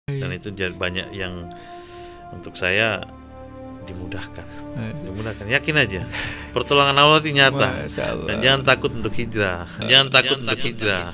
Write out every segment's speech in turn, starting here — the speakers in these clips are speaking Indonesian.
Dan itu banyak yang untuk saya dimudahkan. Yakin aja. Pertolongan Allah itu nyata. Dan jangan takut untuk hijrah. Jangan takut untuk hijrah.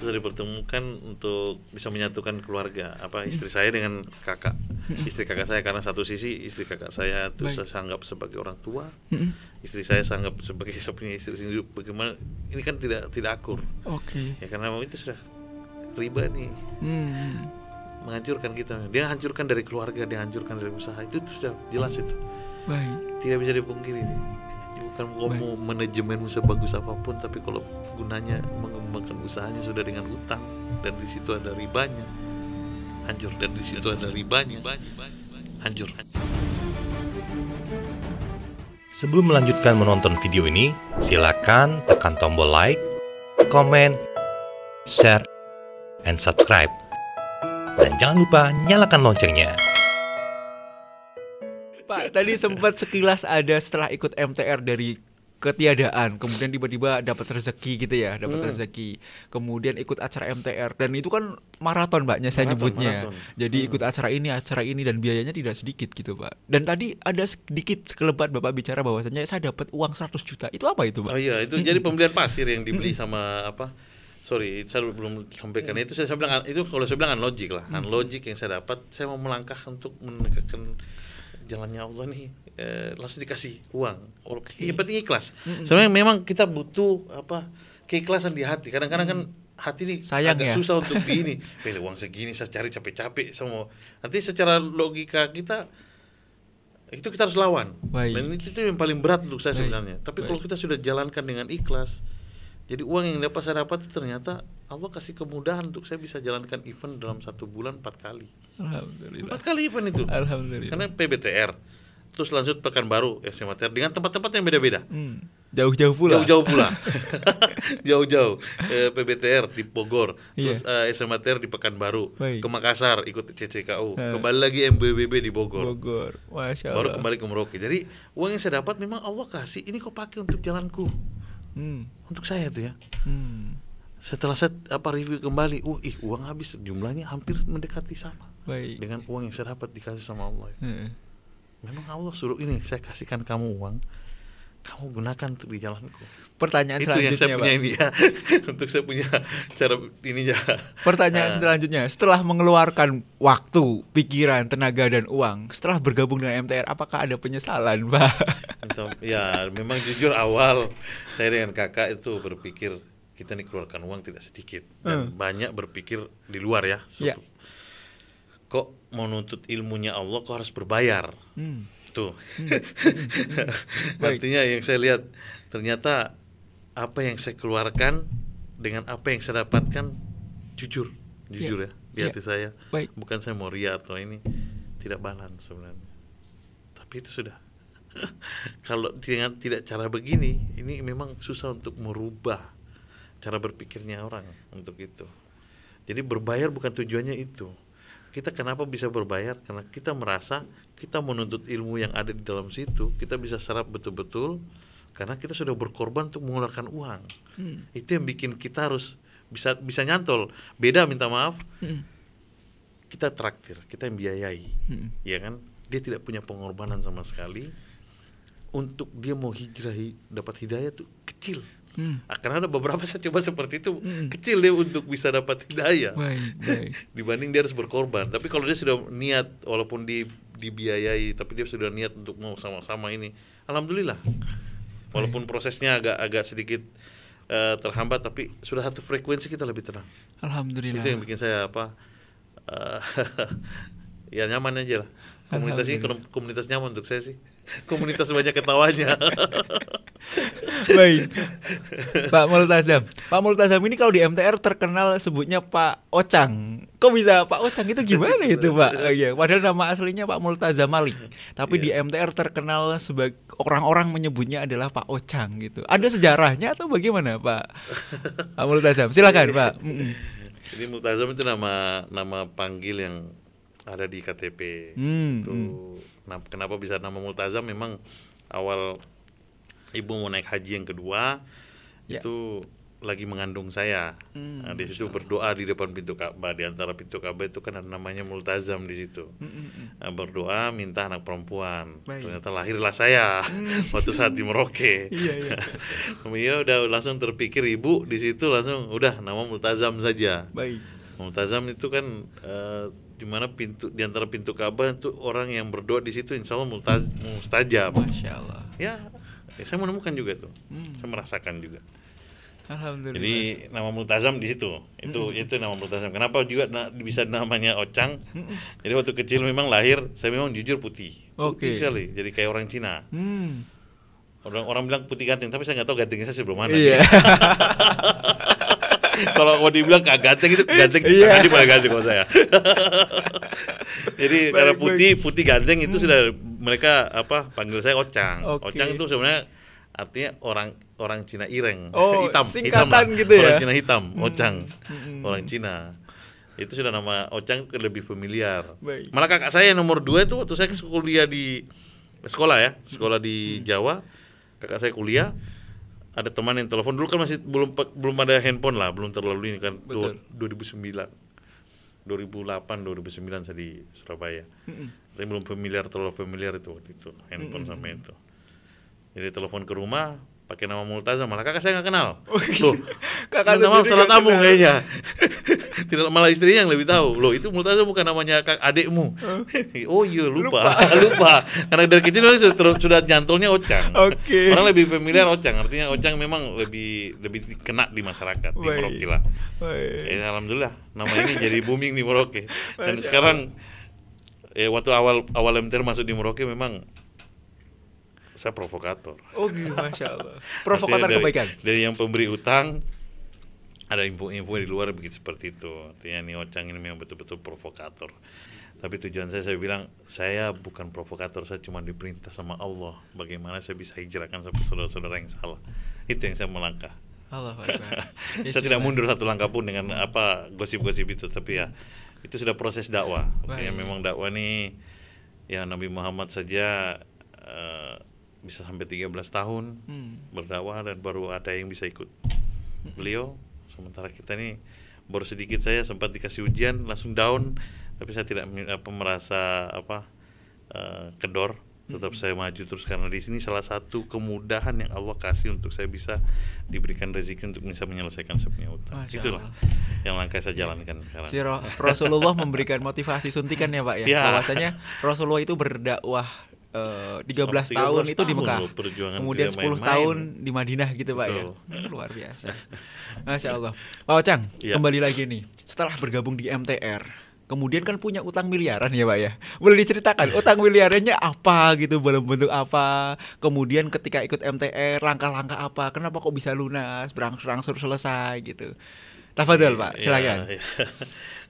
Dipertemukan untuk bisa menyatukan keluarga, istri saya dengan kakak, istri kakak saya, karena satu sisi istri kakak saya itu saya anggap sebagai orang tua, istri saya anggap sebagai sepupunya istri sendiri. Bagaimana ini kan tidak akur, ya karena itu sudah riba nih, menghancurkan kita. Dia hancurkan dari keluarga, dia hancurkan dari usaha, itu sudah jelas itu. Tidak bisa dipungkiri nih. Bukan mau manajemen usaha bagus apapun, tapi kalau gunanya mengembangkan usahanya sudah dengan utang dan di situ ada ribanya, hancur. Dan di situ ada ribanya, hancur. Sebelum melanjutkan menonton video ini, silakan tekan tombol like, komen, share, and subscribe. Dan jangan lupa nyalakan loncengnya. Pak, tadi sempat sekilas ada setelah ikut MTR dari ketiadaan, kemudian tiba-tiba dapat rezeki gitu ya, rezeki. Kemudian ikut acara MTR dan itu kan maraton, Mbaknya saya nyebutnya. Jadi ikut acara ini dan biayanya tidak sedikit gitu, Pak. Dan tadi ada sedikit sekelebat Bapak bicara bahwasanya saya dapat uang 100 juta. Itu apa itu, Pak? Oh iya, itu jadi pembelian pasir yang dibeli sama Sorry, saya belum sampaikan itu. Saya bilang itu, kalau saya bilang unlogic lah. Unlogic yang saya dapat, saya mau melangkah untuk menegakkan jalannya Allah nih, langsung dikasih uang. Yang penting ikhlas. Sebenarnya memang kita butuh keikhlasan di hati. Kadang-kadang kan hati ini agak susah untuk ini. Pilih uang segini saya cari capek-capek semua. Nanti secara logika kita itu kita harus lawan. Dan itu yang paling berat untuk saya sebenarnya. Tapi kalau kita sudah jalankan dengan ikhlas, jadi uang yang saya dapat itu ternyata Allah kasih kemudahan untuk saya bisa jalankan event dalam 1 bulan 4 kali. Alhamdulillah. 4 kali event itu. Alhamdulillah. Karena PBTR, terus lanjut Pekanbaru, SMTR dengan tempat-tempat yang beda-beda. Jauh-jauh pula. Jauh-jauh. PBTR di Bogor, terus SMTR di Pekanbaru, ke Makassar ikut CCKU, kembali lagi MBBB di Bogor. Masya Allah. Baru kembali ke Merauke. Jadi uang yang saya dapat memang Allah kasih, ini kau pakai untuk jalanku. Untuk saya tuh ya. Setelah saya review kembali, uang habis, jumlahnya hampir mendekati sama dengan uang yang saya dapat dikasih sama Allah. Memang Allah suruh ini, saya kasihkan kamu uang, kamu gunakan untuk di jalanku. Pertanyaan itu selanjutnya, yang saya punya Pak. ini ya, untuk saya punya cara ini ya. Pertanyaan selanjutnya, setelah mengeluarkan waktu, pikiran, tenaga dan uang, setelah bergabung dengan MTR, apakah ada penyesalan, Pak? Ya, memang jujur awal saya dengan kakak itu berpikir kita nih keluarkan uang tidak sedikit dan banyak berpikir di luar ya. Kok mau nuntut ilmunya Allah kok harus berbayar? Tuh. Artinya yang saya lihat ternyata apa yang saya keluarkan dengan apa yang saya dapatkan jujur ya di hati saya. Bukan saya mau ria atau ini, tidak balance sebenarnya. Tapi itu sudah. Kalau dengan tidak cara begini, ini memang susah untuk merubah cara berpikirnya orang untuk itu. Jadi berbayar bukan tujuannya itu. Kita kenapa bisa berbayar? Karena kita merasa kita menuntut ilmu yang ada di dalam situ, kita bisa serap betul-betul karena kita sudah berkorban untuk mengeluarkan uang. Itu yang bikin kita harus bisa nyantol. Beda minta maaf. Kita traktir, kita yang biayai. Ya kan? Dia tidak punya pengorbanan sama sekali. Untuk dia mau hijrah dapat hidayah tuh kecil. Karena ada beberapa saya coba seperti itu, kecil dia untuk bisa dapat hidayah. Dibanding dia harus berkorban. Tapi kalau dia sudah niat, walaupun dibiayai, tapi dia sudah niat untuk mau sama-sama ini, alhamdulillah. Walaupun prosesnya agak sedikit terhambat, tapi sudah satu frekuensi kita lebih tenang. Alhamdulillah. Itu yang bikin saya ya nyaman aja lah. Komunitas nyaman untuk saya sih. Komunitas banyak ketawanya. Baik. Pak Multazam ini kalau di MTR terkenal sebutnya Pak Ocang. Kok bisa Pak Ocang itu gimana itu, Pak? Padahal nama aslinya Pak Multazam Malik. Tapi di MTR terkenal sebagai orang-orang menyebutnya adalah Pak Ocang gitu. Ada sejarahnya atau bagaimana, Pak Multazam? Silakan, Pak. Jadi Multazam itu nama panggil yang ada di KTP. Itu kenapa bisa nama multazam? Memang awal ibu mau naik haji yang kedua itu lagi mengandung saya. Nah, di situ berdoa di depan pintu Ka'bah, di antara pintu Ka'bah itu kan ada namanya multazam di situ. Nah, berdoa minta anak perempuan. Ternyata lahirlah saya waktu saat di Merauke. Iya, udah langsung terpikir ibu di situ langsung udah nama multazam saja. Multazam itu kan di mana pintu di antara pintu Ka'bah itu orang yang berdoa di situ insya Allah mustajab. Masya Allah. Ya, saya menemukan juga tuh, saya merasakan juga. Alhamdulillah. Jadi nama multazam di situ. Itu nama multazam. Kenapa juga bisa namanya Ocang? Jadi waktu kecil memang lahir saya memang jujur putih. Putih sekali. Jadi kayak orang Cina. Orang bilang putih ganteng, tapi saya nggak tahu gantengnya saya sebelum mana. Iya. Kalau mau dibilang kagak ganteng itu ganteng, kagak paling ganteng kalau saya. Jadi karena putih ganteng itu sudah mereka panggil saya Ocang. Ocang itu sebenarnya artinya orang Cina ireng, hitam lah. Gitu ya? Orang Cina hitam, Ocang, orang Cina. Itu sudah nama Ocang lebih familiar. Malah kakak saya nomor 2 itu waktu saya kuliah di sekolah di Jawa, kakak saya kuliah, ada teman yang telepon dulu kan masih belum ada handphone lah, belum terlalu ini kan. 2009, 2008, 2009 saya di Surabaya. Tapi belum terlalu familiar itu waktu itu handphone sampai itu. Jadi telepon ke rumah pakai nama multazam, malah kakak saya nggak kenal. Loh, kakak nama salah tamu kayaknya. Tidak, malah istrinya yang lebih tahu. Loh, itu multazam bukan namanya adekmu. Oh iya, lupa. Karena dari kecil sudah nyantolnya Ocang. Orang lebih familiar Ocang, artinya Ocang memang lebih kena di masyarakat di Merauke lah. Alhamdulillah nama ini jadi booming di Merauke. Dan sekarang waktu awal MTR masuk di Merauke memang saya provokator. Masya Allah. Provokator kebaikan. Dari yang pemberi utang, ada info-info di luar begitu seperti itu. Artinya nih Ocang ini memang betul-betul provokator. Tapi tujuan saya bilang, saya bukan provokator, saya cuma diperintah sama Allah. Bagaimana saya bisa hijrahkan sampai saudara-saudara yang salah. Itu yang saya melangkah. Allah Akbar. Saya tidak mundur satu langkah pun dengan gosip-gosip itu. Tapi ya, itu sudah proses dakwah. Artinya memang dakwah nih, ya Nabi Muhammad saja bisa sampai 13 tahun berdakwah dan baru ada yang bisa ikut beliau. Sementara kita nih baru sedikit, saya sempat dikasih ujian langsung down, tapi saya tidak merasa kendor, tetap saya maju terus karena di sini salah satu kemudahan yang Allah kasih untuk saya bisa diberikan rezeki untuk bisa menyelesaikan saya punya utang. Itulah yang langkah saya jalankan sekarang. Rasulullah memberikan motivasi suntikan ya Pak ya. Bahwasanya Rasulullah itu berdakwah 13 tahun itu di Mekah, kemudian 10 tahun di Madinah gitu Pak. Betul. Ya. Luar biasa. Masya Allah. Pak Ocang, kembali lagi nih. Setelah bergabung di MTR, kemudian kan punya utang miliaran ya Pak ya. Boleh diceritakan utang miliarannya apa gitu, dalam bentuk apa? Kemudian ketika ikut MTR, langkah-langkah apa? Kenapa kok bisa lunas, berangsur selesai gitu? Tafadhol Pak, silakan.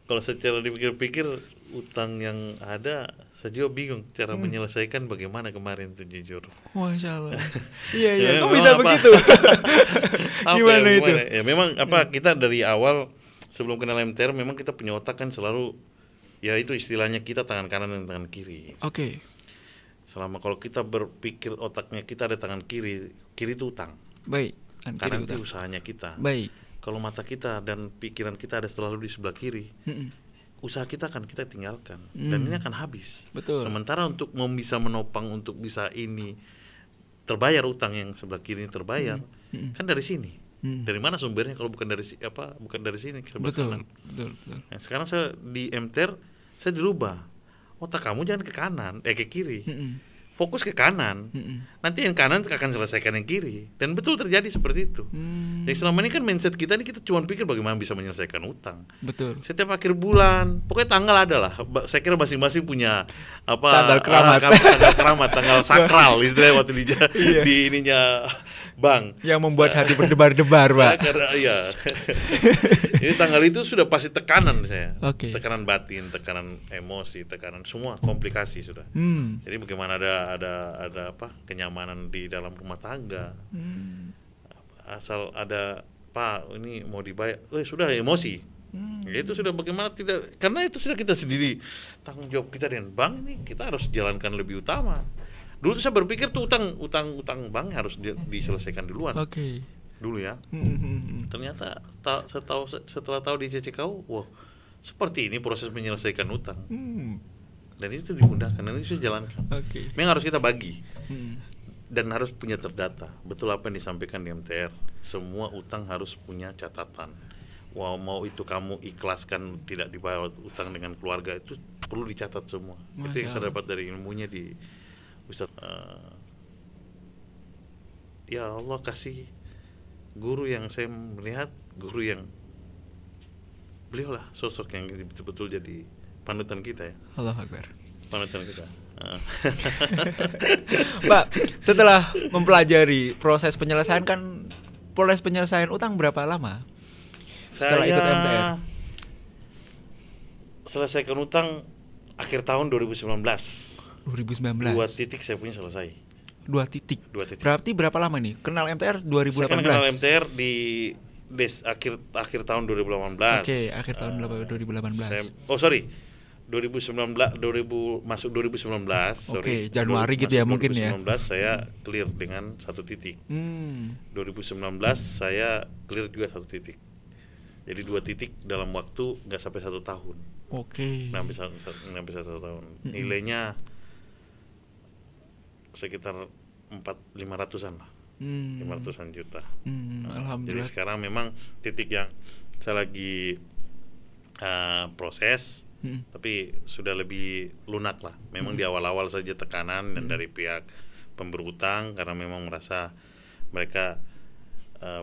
Kalau secara dipikir-pikir utang yang ada, saya juga bingung cara menyelesaikan bagaimana kemarin tuh jujur. Masya Allah. Iya. Kok bisa begitu? Gimana itu? Ya memang kita dari awal sebelum kenal MTR memang kita punya otak kan selalu, ya itu istilahnya kita tangan kanan dan tangan kiri. Selama kalau kita berpikir otaknya kita ada tangan kiri itu utang. Baik. Kanan itu usahanya kita. Baik. Kalau mata kita dan pikiran kita ada selalu di sebelah kiri, usaha kita akan kita tinggalkan dan ini akan habis. Betul. Sementara untuk bisa menopang untuk bisa ini terbayar utang yang sebelah kiri ini terbayar, kan dari sini. Dari mana sumbernya kalau bukan dari bukan dari sini ke sebelah kanan. Betul. Nah, sekarang saya di MTR saya dirubah. Otak kamu jangan ke kanan, ke kiri. Fokus ke kanan, nanti yang kanan akan selesaikan yang kiri, dan betul terjadi seperti itu. Jadi selama ini kan mindset kita kita cuma pikir bagaimana bisa menyelesaikan utang. Betul. Setiap akhir bulan, pokoknya tanggal ada lah. Saya kira masing-masing punya tanggal keramat, tanggal sakral istilah waktu di ininya bank. Yang membuat hati berdebar-debar, Pak. Ini tanggal itu sudah pasti tekanan saya. Tekanan batin, tekanan emosi, tekanan semua komplikasi sudah. Jadi bagaimana ada kenyamanan di dalam rumah tangga. Asal ada Pak ini mau dibayar, sudah emosi. Ya itu sudah bagaimana tidak, karena itu sudah kita sendiri tanggung jawab kita dengan bank ini kita harus jalankan lebih utama. Dulu saya berpikir tuh utang bank harus diselesaikan duluan. Oke. Dulu ya. Ternyata setelah tahu di CCKU, wah seperti ini proses menyelesaikan utang. Dan itu dimudahkan dan itu jalankan. Memang harus kita bagi. Dan harus punya terdata. Betul apa yang disampaikan di MTR. Semua utang harus punya catatan. Wow, mau itu kamu ikhlaskan tidak dibayar utang dengan keluarga itu perlu dicatat semua. Itu yang saya dapat dari ilmunya di Ustaz. Ya Allah kasih guru yang saya melihat, guru yang beliau lah sosok yang betul-betul jadi panutan kita ya. Allahu Akbar. Panutan kita. Pak, setelah mempelajari proses penyelesaian utang berapa lama? Setelah ikut MTR. Selesaikan utang akhir tahun 2019. 2019. 2 titik saya punya selesai. 2 titik. Berarti berapa lama nih? Kenal MTR 2018. Saya kenal MTR di akhir tahun 2018. Oke, akhir tahun 2018. masuk 2019. Oke, Januari gitu ya mungkin ya. 2019 saya clear dengan 1 titik. 2019 saya clear juga 1 titik. Jadi 2 titik dalam waktu nggak sampai 1 tahun. Oke. Nggak sampai 1 tahun. Nilainya sekitar 500-an lah. 500-an juta. Alhamdulillah. Jadi sekarang memang titik yang saya lagi proses, tapi sudah lebih lunak lah. Memang di awal-awal saja tekanan dan dari pihak pemberi utang karena memang merasa mereka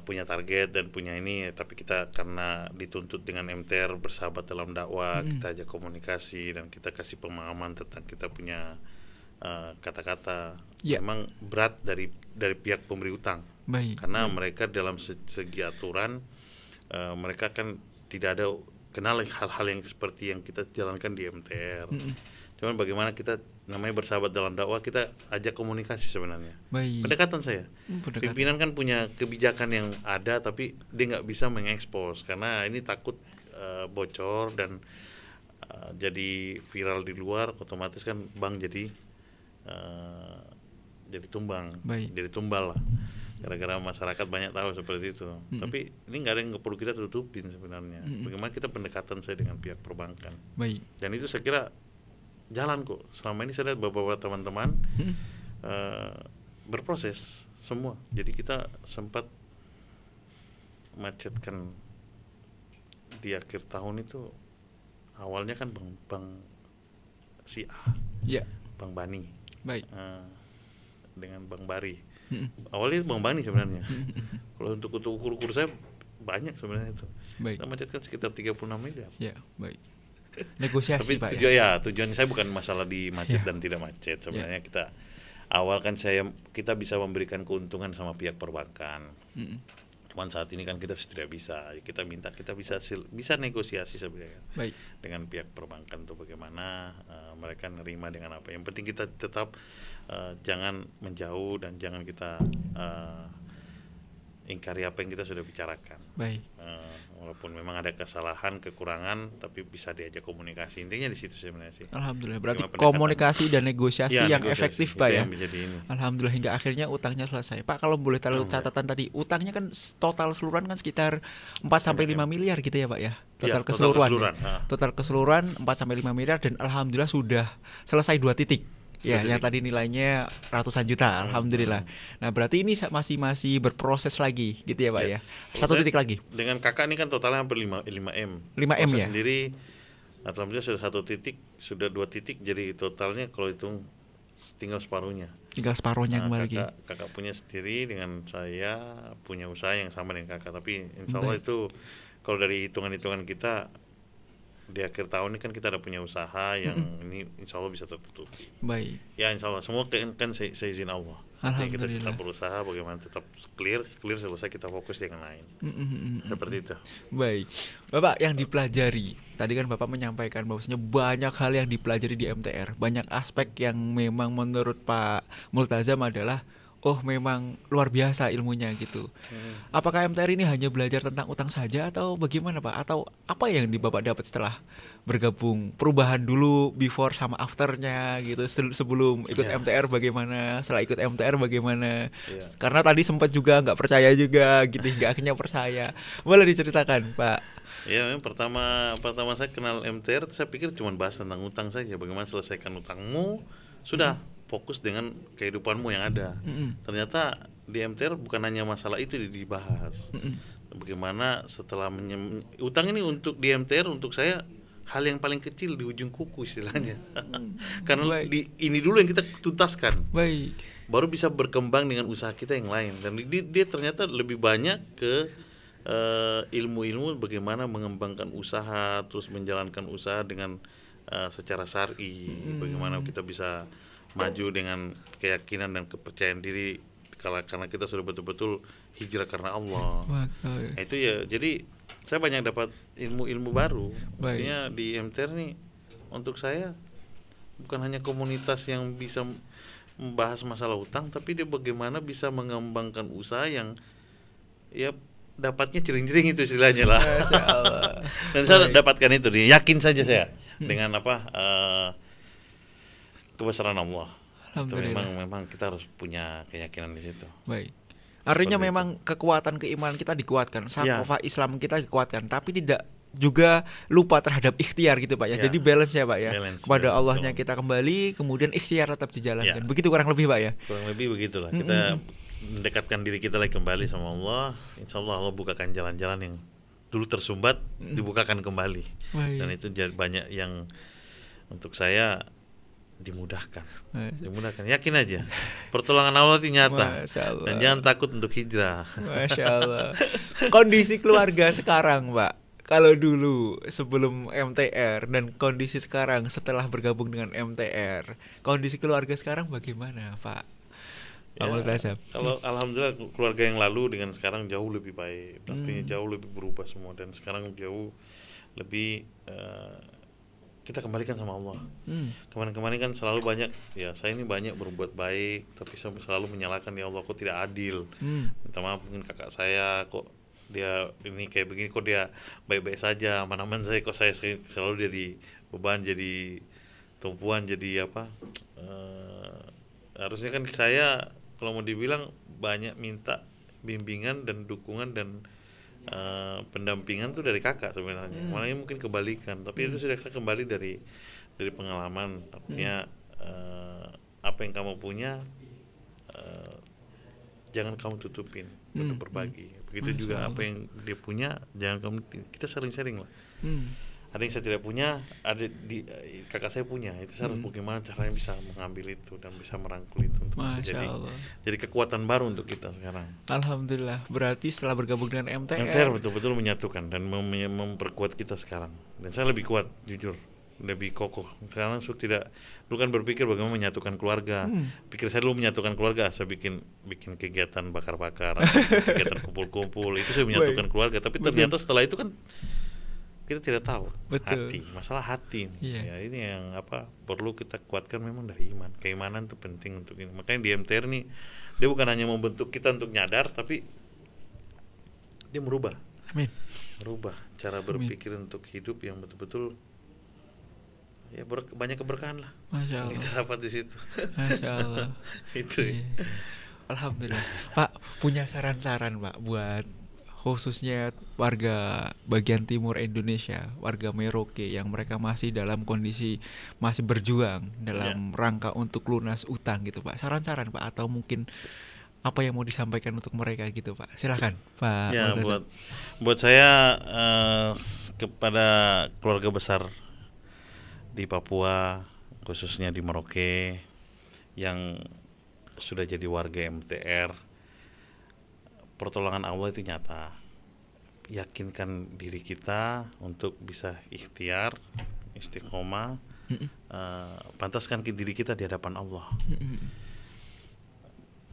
punya target dan punya ini, tapi kita karena dituntut dengan MTR bersahabat dalam dakwah, kita ajak komunikasi dan kita kasih pemahaman tentang kita punya kata-kata. Memang berat dari pihak pemberi utang. Karena mereka dalam segi aturan mereka kan tidak ada kenal hal-hal yang seperti yang kita jalankan di MTR. Cuman bagaimana kita namanya bersahabat dalam dakwah, kita ajak komunikasi sebenarnya. Pendekatan saya. Pimpinan kan punya kebijakan yang ada, tapi dia nggak bisa mengekspos karena ini takut bocor dan jadi viral di luar, otomatis kan bank jadi tumbang, jadi tumbal lah. Gara-gara masyarakat banyak tahu seperti itu. Tapi ini nggak ada yang perlu kita tutupin sebenarnya. Bagaimana kita pendekatan saya dengan pihak perbankan. Dan itu saya kira jalan kok. Selama ini saya lihat beberapa teman-teman berproses semua. Jadi kita sempat macetkan di akhir tahun itu. Awalnya kan bank si A, Bank Bani, dengan Bank Bari. Awalnya Bank Bani sebenarnya. Kalau untuk ukur saya banyak sebenarnya itu. Kita macetkan sekitar 36 miliar. Negosiasi. Tapi tujuannya saya bukan masalah di macet dan tidak macet. Sebenarnya kita awal kan kita bisa memberikan keuntungan sama pihak perbankan. Cuman saat ini kan kita tidak bisa. Kita bisa negosiasi sebenarnya dengan pihak perbankan untuk bagaimana mereka nerima dengan apa. Yang penting kita tetap jangan menjauh dan jangan kita ingkari apa yang kita sudah bicarakan. Walaupun memang ada kesalahan, kekurangan, tapi bisa diajak komunikasi. Intinya di situ sebenarnya sih. Alhamdulillah. Berarti komunikasi dan negosiasi yang efektif, Pak ya. Alhamdulillah hingga akhirnya utangnya selesai. Pak, kalau boleh tahu catatan tadi, utangnya kan total keseluruhan kan sekitar 4 sampai 5 miliar gitu ya, Pak ya. Total keseluruhan. Total keseluruhan 4 sampai 5 miliar dan alhamdulillah sudah selesai 2 titik. Yang tadi nilainya ratusan juta, alhamdulillah. Nah, berarti ini masih berproses lagi, gitu ya, Pak ya. 1 titik lagi. Dengan kakak ini kan totalnya hampir 5 M. 5 M ya. Sendiri, alhamdulillah sudah 1 titik, sudah 2 titik, jadi totalnya kalau hitung tinggal separuhnya. Kembali. Kakak punya sendiri, dengan saya punya usaha yang sama dengan kakak, tapi insya Allah itu kalau dari hitungan-hitungan kita di akhir tahun ini kan kita ada punya usaha yang ini insya Allah bisa tertutupi. Ya insya Allah semua kan seizin Allah. Kita tetap berusaha bagaimana tetap clear selesai, kita fokus dengan lain. Seperti itu. Bapak yang dipelajari tadi kan Bapak menyampaikan bahwasanya banyak hal yang dipelajari di MTR, banyak aspek yang memang menurut Pak Multazam adalah oh memang luar biasa ilmunya gitu. Apakah MTR ini hanya belajar tentang utang saja atau bagaimana Pak? Atau apa yang Bapak dapat setelah bergabung? Perubahan dulu before sama afternya gitu. Sebelum ikut MTR bagaimana? Setelah ikut MTR bagaimana? Karena tadi sempat juga nggak percaya juga gitu, nggak akhirnya percaya. Boleh diceritakan Pak? Ya, memang pertama saya kenal MTR, saya pikir cuma bahas tentang utang saja, bagaimana selesaikan utangmu, sudah fokus dengan kehidupanmu yang ada. Ternyata di MTR bukan hanya masalah itu dibahas. Bagaimana setelah utang ini untuk di MTR untuk saya hal yang paling kecil di ujung kuku istilahnya. Karena ini dulu yang kita tuntaskan. Baik. Baru bisa berkembang dengan usaha kita yang lain. Dan dia ternyata lebih banyak ke ilmu-ilmu bagaimana mengembangkan usaha, terus menjalankan usaha dengan secara syar'i, bagaimana kita bisa maju dengan keyakinan dan kepercayaan diri karena kita sudah betul-betul hijrah karena Allah. Itu ya, jadi saya banyak dapat ilmu-ilmu baru. Artinya di MTR nih untuk saya bukan hanya komunitas yang bisa membahas masalah utang, tapi dia bagaimana bisa mengembangkan usaha yang ya dapatnya jering-jering itu istilahnya lah. Masya Allah. Dan saya dapatkan itu, yakin saja saya dengan kebesaran Allah. Itu memang kita harus punya keyakinan di situ. Baik. Artinya memang kekuatan keimanan kita dikuatkan, sakofa Islam kita dikuatkan, tapi tidak juga lupa terhadap ikhtiar gitu Pak ya. Jadi balance ya Pak ya. Kepada Allahnya kita kembali, kemudian ikhtiar tetap dijalankan. Begitu kurang lebih Pak ya. Kurang lebih begitulah. Kita mendekatkan diri kita lagi kembali sama Allah. Insya Allah Allah bukakan jalan-jalan yang dulu tersumbat, dibukakan kembali. Dan itu banyak yang untuk saya dimudahkan. Yakin aja pertolongan Allah itu nyata. Dan jangan takut untuk hijrah. Masya Allah. Kondisi keluarga sekarang Pak, kalau dulu sebelum MTR dan kondisi sekarang setelah bergabung dengan MTR, kondisi keluarga sekarang bagaimana Pak? Kalau alhamdulillah keluarga yang lalu dengan sekarang jauh lebih baik. Artinya jauh lebih berubah semua, dan sekarang jauh lebih kita kembalikan sama Allah. Kemarin-kemarin kan selalu banyak, ya saya ini banyak berbuat baik, tapi selalu menyalahkan ya Allah kok tidak adil. Minta maaf mungkin kakak saya kok dia ini kayak begini, kok dia baik-baik saja, aman-aman saya, kok saya selalu jadi beban, jadi tumpuan, jadi apa? Harusnya kan saya kalau mau dibilang banyak minta bimbingan dan dukungan dan pendampingan tuh dari kakak sebenarnya. Malah mungkin kebalikan, tapi itu sudah kembali dari pengalaman. Artinya apa yang kamu punya jangan kamu tutupin, untuk berbagi. Begitu juga apa yang dia punya jangan kamu, kita sharing lah. Ada yang saya tidak punya, ada kakak saya punya, itu saya harus bagaimana caranya bisa mengambil itu dan bisa merangkul itu untuk bisa jadi kekuatan baru untuk kita sekarang. Alhamdulillah. Berarti setelah bergabung dengan MTR betul-betul menyatukan dan memperkuat kita sekarang. Dan saya lebih kuat, jujur, lebih kokoh. Sekarang saya tidak, dulu kan berpikir bagaimana menyatukan keluarga. Pikir saya dulu menyatukan keluarga, saya bikin kegiatan bakar-bakar, kegiatan kumpul-kumpul, itu saya menyatukan keluarga. Tapi ternyata setelah itu kan kita tidak tahu. Hati, masalah hati. Ya, ini yang perlu kita kuatkan memang dari iman. Keimanan itu penting untuk ini. Makanya di MTR nih dia bukan hanya membentuk kita untuk nyadar, tapi dia merubah. Amin. Merubah cara berpikir untuk hidup yang betul-betul ya banyak keberkahan lah. Masya Allah. Kita dapat di situ. Masya Allah. Itu. Alhamdulillah. Pak, punya saran-saran Pak buat khususnya warga bagian timur Indonesia, warga Merauke yang mereka masih dalam kondisi masih berjuang dalam rangka untuk lunas utang gitu Pak. Saran-saran Pak, atau mungkin apa yang mau disampaikan untuk mereka gitu Pak. Silakan Pak. Ya, buat saya kepada keluarga besar di Papua, khususnya di Merauke yang sudah jadi warga MTR, pertolongan Allah itu nyata. Yakinkan diri kita untuk bisa ikhtiar, istiqomah, pantaskan diri kita di hadapan Allah.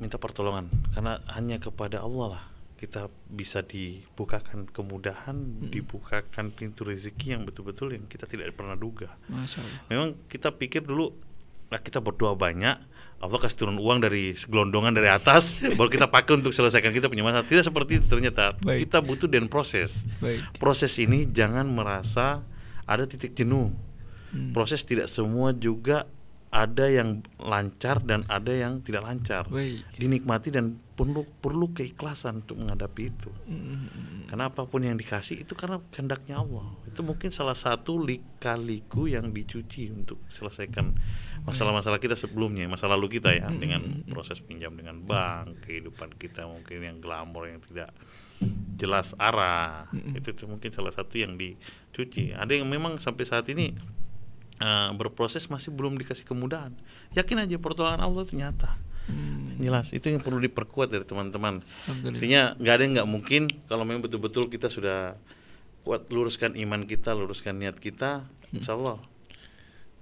Minta pertolongan, karena hanya kepada Allah lah kita bisa dibukakan kemudahan, dibukakan pintu rezeki yang betul-betul yang kita tidak pernah duga. Masya Allah. Memang kita pikir dulu, kita berdoa banyak, Allah kasih turun uang dari segelondongan dari atas baru kita pakai untuk selesaikan kita punya masalah. Tidak seperti itu ternyata. Baik. Kita butuh dan proses. Baik. Proses ini jangan merasa ada titik jenuh. Proses tidak semua juga ada yang lancar dan ada yang tidak lancar. Baik. Dinikmati dan perlu keikhlasan untuk menghadapi itu. Karena apapun yang dikasih itu karena kehendaknya Allah. Itu mungkin salah satu lika-liku yang dicuci untuk selesaikan masalah-masalah kita sebelumnya, masa lalu kita ya, dengan proses pinjam dengan bank, kehidupan kita mungkin yang glamor yang tidak jelas arah. Itu mungkin salah satu yang dicuci. Ada yang memang sampai saat ini berproses masih belum dikasih kemudahan. Yakin aja pertolongan Allah itu nyata. Jelas itu yang perlu diperkuat dari teman-teman. Artinya nggak ada yang nggak mungkin kalau memang betul-betul kita sudah kuat luruskan iman kita, luruskan niat kita, insya Allah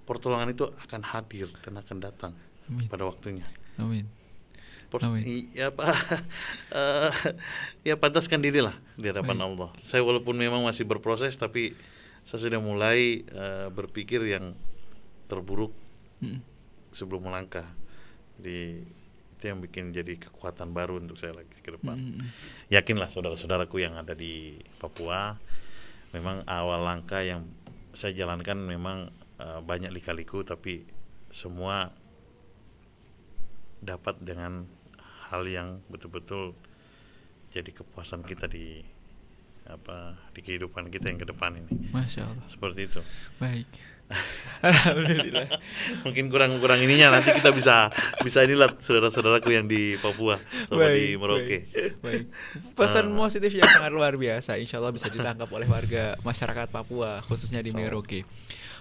pertolongan itu akan hadir dan akan datang pada waktunya. Amin. Ya Pak, ya pantaskan dirilah di hadapan Allah. Saya walaupun memang masih berproses tapi saya sudah mulai berpikir yang terburuk sebelum melangkah. Jadi itu yang bikin jadi kekuatan baru untuk saya lagi ke depan. Yakinlah saudara-saudaraku yang ada di Papua, memang awal langkah yang saya jalankan memang banyak lika-liku, tapi semua dapat dengan hal yang betul-betul jadi kepuasan kita di kehidupan kita yang ke depan ini. Masya Allah. Seperti itu. Baik. Alhamdulillah. Mungkin kurang ininya nanti kita bisa inilah saudara-saudaraku yang di Papua sama di Merauke. Baik. Pesan positif yang sangat luar biasa, insya Allah bisa ditangkap oleh warga masyarakat Papua khususnya di Merauke.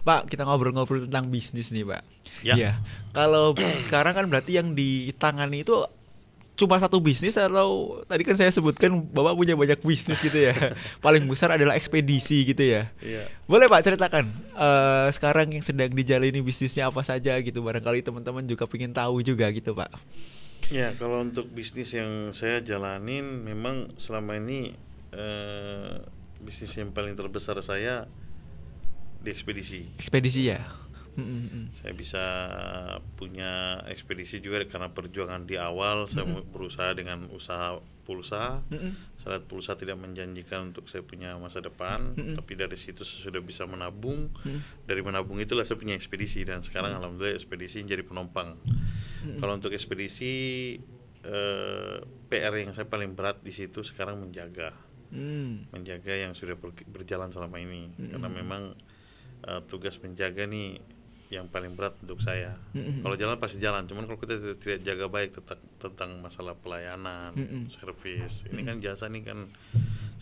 Pak, kita ngobrol-ngobrol tentang bisnis nih, Pak. Ya. Kalau sekarang kan berarti yang ditangani itu cuma satu bisnis, atau tadi kan saya sebutkan Bapak punya banyak bisnis gitu ya. Paling besar adalah ekspedisi gitu ya. Iya. Boleh Pak ceritakan sekarang yang sedang dijalani bisnisnya apa saja gitu, barangkali teman-teman juga pengen tahu juga gitu Pak. Ya, kalau untuk bisnis yang saya jalanin memang selama ini bisnis yang paling terbesar saya di ekspedisi. Ekspedisi ya. Saya bisa punya ekspedisi juga karena perjuangan di awal. Saya berusaha dengan usaha pulsa. Saya lihat pulsa tidak menjanjikan untuk saya punya masa depan, tapi dari situ saya sudah bisa menabung. Dari menabung itulah saya punya ekspedisi, dan sekarang alhamdulillah ekspedisi jadi penumpang. Kalau untuk ekspedisi PR yang saya paling berat di situ sekarang menjaga yang sudah berjalan selama ini, karena memang tugas menjaga nih yang paling berat untuk saya. Kalau jalan pasti jalan, cuman kalau kita tidak jaga baik tentang masalah pelayanan, servis, ini kan jasa ini kan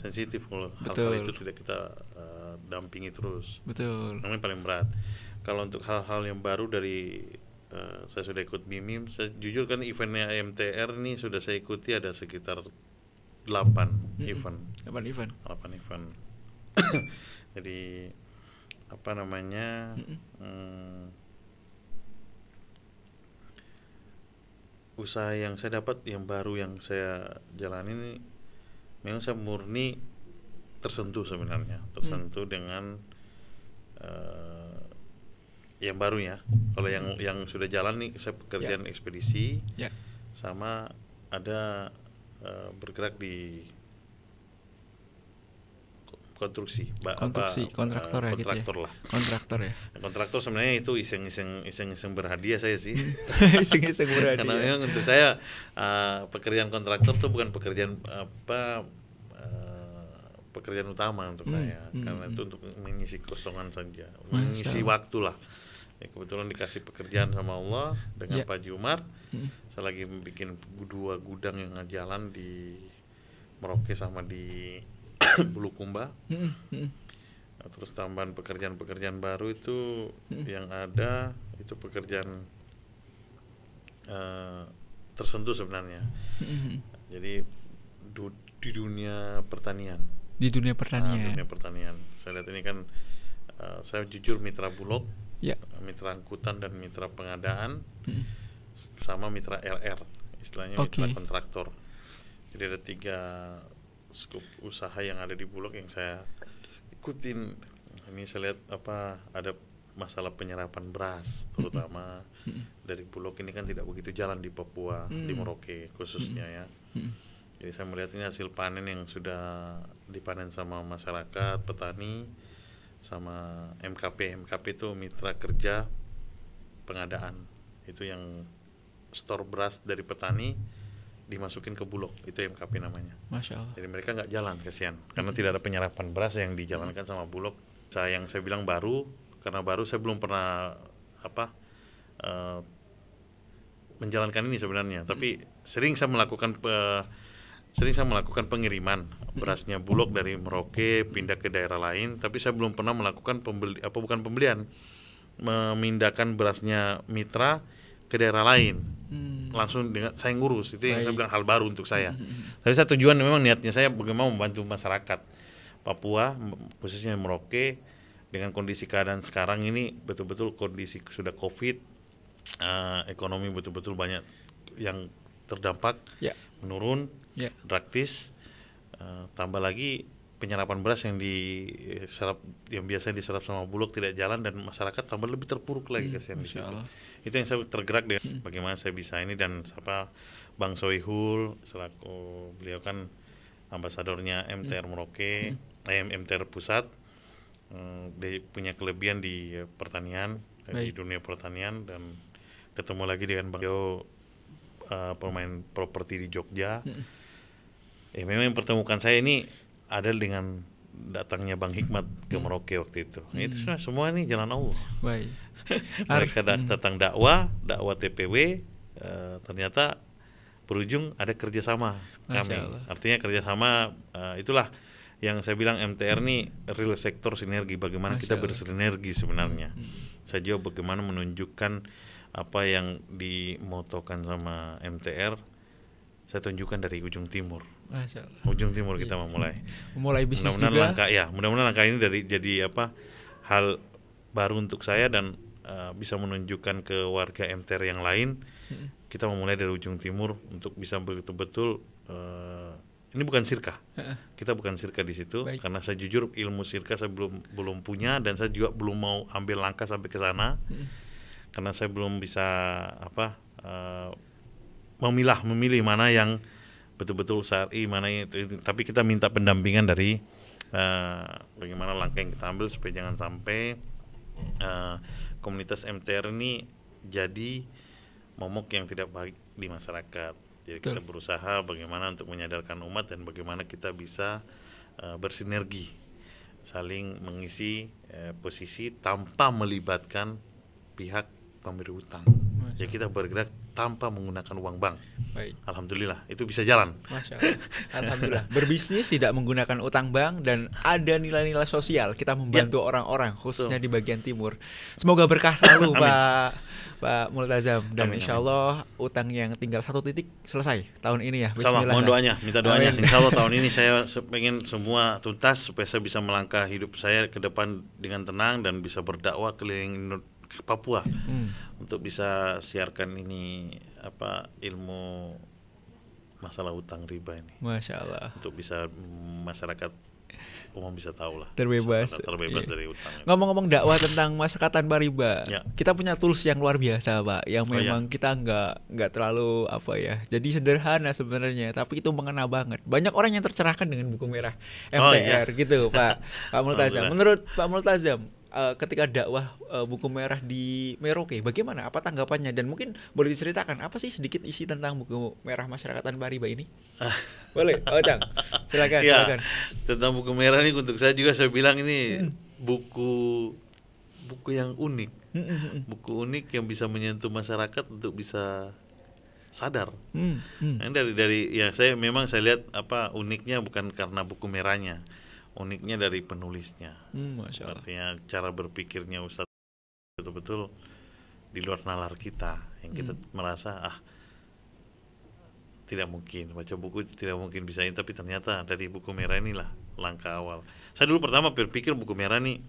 sensitif, kalau hal-hal itu tidak kita dampingi terus. Betul. Ini paling berat. Kalau untuk hal-hal yang baru dari saya sudah ikut BIMIM, saya jujur kan eventnya MTR ini sudah saya ikuti ada sekitar 8 event. 8 event. Jadi apa namanya, usaha yang saya dapat yang baru yang saya jalani ini memang saya murni tersentuh sebenarnya, dengan yang baru ya. Kalau yang sudah jalan nih saya pekerjaan ekspedisi, sama ada bergerak di kontraktor ya, kontraktor lah. Kontraktor sebenarnya itu iseng berhadiah saya sih. Iseng berhadiah. Karena memang untuk saya pekerjaan kontraktor itu bukan pekerjaan pekerjaan utama untuk saya, karena itu untuk mengisi kosongan saja, mengisi waktu lah. Ya, kebetulan dikasih pekerjaan sama Allah dengan Pak Haji Umar. Saya lagi bikin 2 gudang yang jalan di Merauke sama di Bulukumba. Terus tambahan pekerjaan baru itu yang ada itu pekerjaan tersentuh sebenarnya. Jadi di dunia pertanian. Di dunia pertanian. Saya lihat ini kan saya jujur mitra Bulog, mitra angkutan dan mitra pengadaan, sama mitra RR, istilahnya mitra kontraktor. Jadi ada 3 skup usaha yang ada di Bulog yang saya ikutin. Ini saya lihat ada masalah penyerapan beras, terutama dari Bulog ini kan tidak begitu jalan di Papua, di Merauke khususnya ya. Jadi saya melihat ini hasil panen yang sudah dipanen sama masyarakat, petani, sama MKP. MKP itu mitra kerja pengadaan, itu yang store beras dari petani dimasukin ke Bulog, itu MKP namanya. Masya Allah. Jadi mereka nggak jalan, kasihan, karena tidak ada penyerapan beras yang dijalankan sama Bulog. Yang saya bilang baru, karena baru saya belum pernah menjalankan ini sebenarnya, tapi sering saya melakukan pengiriman berasnya Bulog dari Merauke pindah ke daerah lain, tapi saya belum pernah melakukan pembelian, memindahkan berasnya mitra ke daerah lain. Langsung dengan saya ngurus, itu yang saya bilang hal baru untuk saya. Tapi saya tujuan memang niatnya saya bagaimana membantu masyarakat Papua, khususnya Merauke, dengan kondisi keadaan sekarang ini betul-betul kondisi sudah COVID, ekonomi betul-betul banyak yang terdampak, menurun drastis, tambah lagi penyerapan beras yang biasa diserap sama Bulog tidak jalan, dan masyarakat tambah lebih terpuruk lagi, kasihan di situ. Itu yang saya tergerak dengan bagaimana saya bisa ini, dan Bang Soihul selaku beliau kan ambasadornya MTR Merauke, MTR Pusat, dia punya kelebihan di pertanian, di dunia pertanian, dan ketemu lagi dengan beliau pemain properti di Jogja. Memang yang pertemukan saya ini ada dengan datangnya Bang Hikmat ke Merauke waktu itu. Itu semua ini jalan Allah. Mereka datang dakwah TPW, ternyata berujung ada kerjasama kami. Artinya kerjasama, itulah yang saya bilang MTR ini real sektor sinergi, bagaimana kita bersinergi sebenarnya. Saya juga bagaimana menunjukkan apa yang dimotokan sama MTR, saya tunjukkan dari ujung timur. Ujung timur kita memulai bisnis juga. Mudah-mudahan langkah ini jadi hal baru untuk saya, dan bisa menunjukkan ke warga MTR yang lain. Kita memulai dari ujung timur untuk bisa betul-betul ini bukan sirka. Kita bukan sirka di situ. Karena saya jujur ilmu sirka saya belum punya, dan saya juga belum mau ambil langkah sampai ke sana. Karena saya belum bisa memilih mana yang betul-betul syar'i, mana itu. Tapi kita minta pendampingan dari bagaimana langkah yang kita ambil supaya jangan sampai komunitas MTR ini jadi momok yang tidak baik di masyarakat. Jadi kita berusaha bagaimana untuk menyadarkan umat, dan bagaimana kita bisa bersinergi, saling mengisi posisi tanpa melibatkan pihak pemberi utang. Jadi kita bergerak tanpa menggunakan uang bank. Alhamdulillah itu bisa jalan. Masya Allah. Alhamdulillah. Berbisnis tidak menggunakan utang bank, dan ada nilai-nilai sosial. Kita membantu orang-orang, khususnya di bagian timur. Semoga berkah selalu Pak Multazam, dan insya Allah utang yang tinggal 1 titik selesai tahun ini ya. Sama, mohon doanya, minta doanya. Insya Allah tahun ini saya pengen semua tuntas supaya saya bisa melangkah hidup saya ke depan dengan tenang, dan bisa berdakwah keliling Papua untuk bisa siarkan ini ilmu masalah utang riba ini. Masya Allah. Untuk bisa masyarakat umum bisa tahu lah. Terbebas dari utang. Ngomong-ngomong dakwah tentang masyarakat tanpa riba, kita punya tools yang luar biasa, Pak, yang memang kita nggak terlalu jadi sederhana sebenarnya, tapi itu mengena banget. Banyak orang yang tercerahkan dengan buku merah MTR gitu, Pak Multazam. Menurut Pak Multazam, ketika dakwah buku merah di Merauke, bagaimana? Apa tanggapannya? Dan mungkin boleh diceritakan apa sih sedikit isi tentang buku merah masyarakat tanpa riba ini? Boleh, Cang. Silakan. Tentang buku merah ini untuk saya juga saya bilang ini buku yang unik, buku unik yang bisa menyentuh masyarakat untuk bisa sadar. Dari saya lihat uniknya bukan karena buku merahnya. Uniknya dari penulisnya. Artinya cara berpikirnya Ustadz betul-betul di luar nalar kita, yang kita merasa tidak mungkin baca buku itu, tidak mungkin bisa ini, tapi ternyata dari buku merah inilah langkah awal. Saya dulu pertama berpikir buku merah nih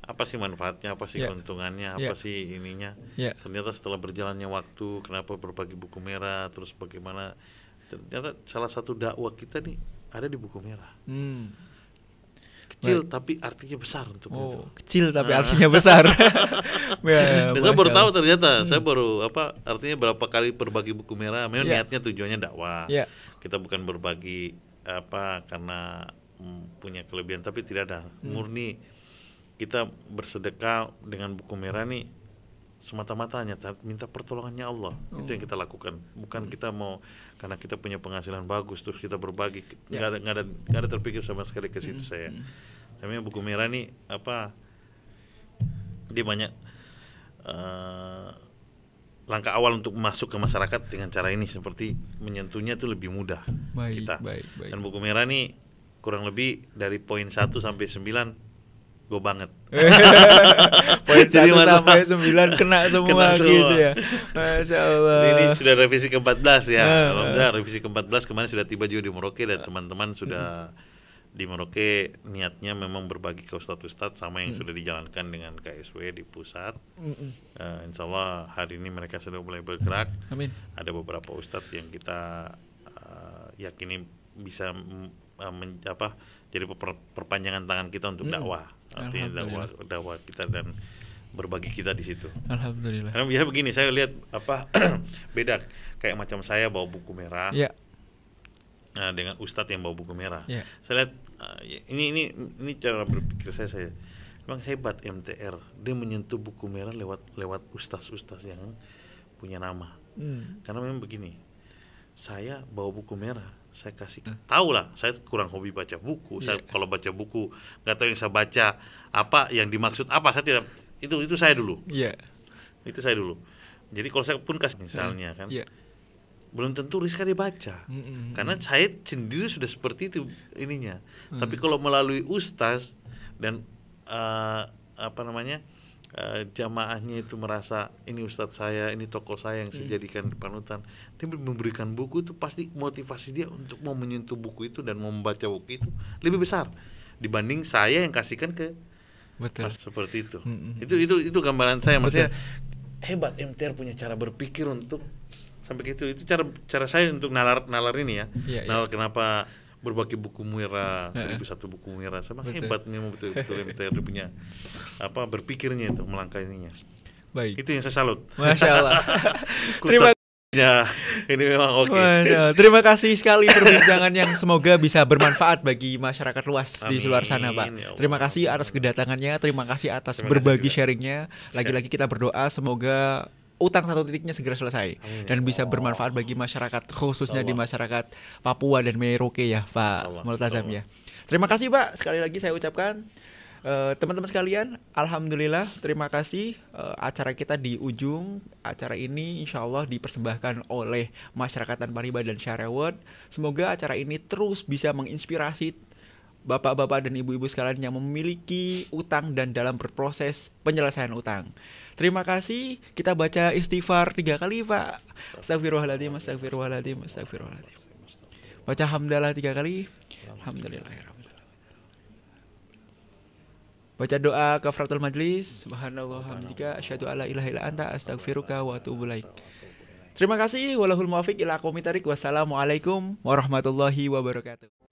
apa sih manfaatnya, apa sih keuntungannya, apa sih ininya. Ternyata setelah berjalannya waktu, kenapa berbagi buku merah, terus bagaimana, ternyata salah satu dakwah kita nih ada di buku merah. Kecil tapi artinya besar untuk itu. Kecil tapi artinya besar. Dan saya baru tahu ternyata, saya baru artinya berapa kali berbagi buku merah. Memang niatnya tujuannya dakwah. Kita bukan berbagi karena punya kelebihan, tapi tidak ada. Murni kita bersedekah dengan buku merah nih semata-mata hanya minta pertolongannya Allah. Itu yang kita lakukan. Bukan kita mau karena kita punya penghasilan bagus terus kita berbagi. Nggak ada terpikir sama sekali ke situ saya. Namanya buku merah nih dia banyak langkah awal untuk masuk ke masyarakat dengan cara ini, seperti menyentuhnya itu lebih mudah kita. Dan buku merah nih kurang lebih dari poin 1 sampai 9 go banget. Poin 1 sampai 9 kena semua gitu ya. Masya Allah. Ini sudah revisi ke-14 ya. Alhamdulillah revisi ke-14 kemarin sudah tiba juga di Merauke, dan teman-teman sudah di Merauke niatnya memang berbagi ke ustadz-ustadz sama yang sudah dijalankan dengan KSW di pusat. Insya Allah hari ini mereka sudah mulai bergerak. Amin. Ada beberapa ustadz yang kita yakini bisa jadi perpanjangan tangan kita untuk dakwah. Artinya dakwah kita dan berbagi kita di situ. Alhamdulillah. Karena biasa begini, saya lihat beda kayak macam saya bawa buku merah. Dengan ustadz yang bawa buku merah. Saya lihat ini cara berpikir saya. Memang hebat MTR. Dia menyentuh buku merah lewat ustadz-ustadz yang punya nama. Karena memang begini. Saya bawa buku merah, saya kasih tahu lah, saya kurang hobi baca buku. Saya kalau baca buku nggak tahu yang saya baca apa, yang dimaksud apa, saya tidak, itu saya dulu. Itu saya dulu. Jadi kalau saya pun kasih misalnya kan, belum tentu Rizka dia baca, karena saya sendiri sudah seperti itu ininya. Tapi kalau melalui ustaz dan jamaahnya itu merasa ini ustadz saya, ini tokoh saya yang saya jadikan panutan, dia memberikan buku itu pasti motivasi dia untuk mau menyentuh buku itu dan mau membaca buku itu lebih besar dibanding saya yang kasihkan ke seperti itu. Itu gambaran saya. Maksudnya hebat MTR punya cara berpikir untuk sampai gitu. Itu cara saya untuk nalar ini ya. Nalar kenapa berbagi buku merah, 1001 buku merah, sama hebat memang betul-betul MTR punya berpikirnya itu, melangkah ininya. Baik. Itu yang saya salut. Masya Allah. Ini memang oke. Terima kasih sekali perbincangan yang semoga bisa bermanfaat bagi masyarakat luas di luar sana, Pak. Terima kasih atas kedatangannya, terima kasih atas berbagi sharingnya. Lagi-lagi kita berdoa semoga utang 1 titiknya segera selesai dan bisa bermanfaat bagi masyarakat, khususnya di masyarakat Papua dan Merauke ya, Pak Multazam ya. Terima kasih, Pak. Sekali lagi saya ucapkan teman-teman sekalian, alhamdulillah, terima kasih. Acara kita di ujung acara ini insya Allah dipersembahkan oleh Masyarakat Tanpa Riba dan Syariah. Semoga acara ini terus bisa menginspirasi bapak-bapak dan ibu-ibu sekalian yang memiliki utang dan dalam berproses penyelesaian utang. Terima kasih. Kita baca istighfar 3 kali, Pak. Astagfirullahaladzim, astagfirullahaladzim, astagfirullahaladzim. Baca hamdalah 3 kali. Alhamdulillahirrahmanirrahim. Baca doa kafaratul majlis. Subhanallah hamdika asyhadu alla ilaha illa anta astaghfiruka wa atubu ilaik. Terima kasih. Wallahul muwaffiq ila aqwamit thoriq. Wassalamualaikum warahmatullahi wabarakatuh.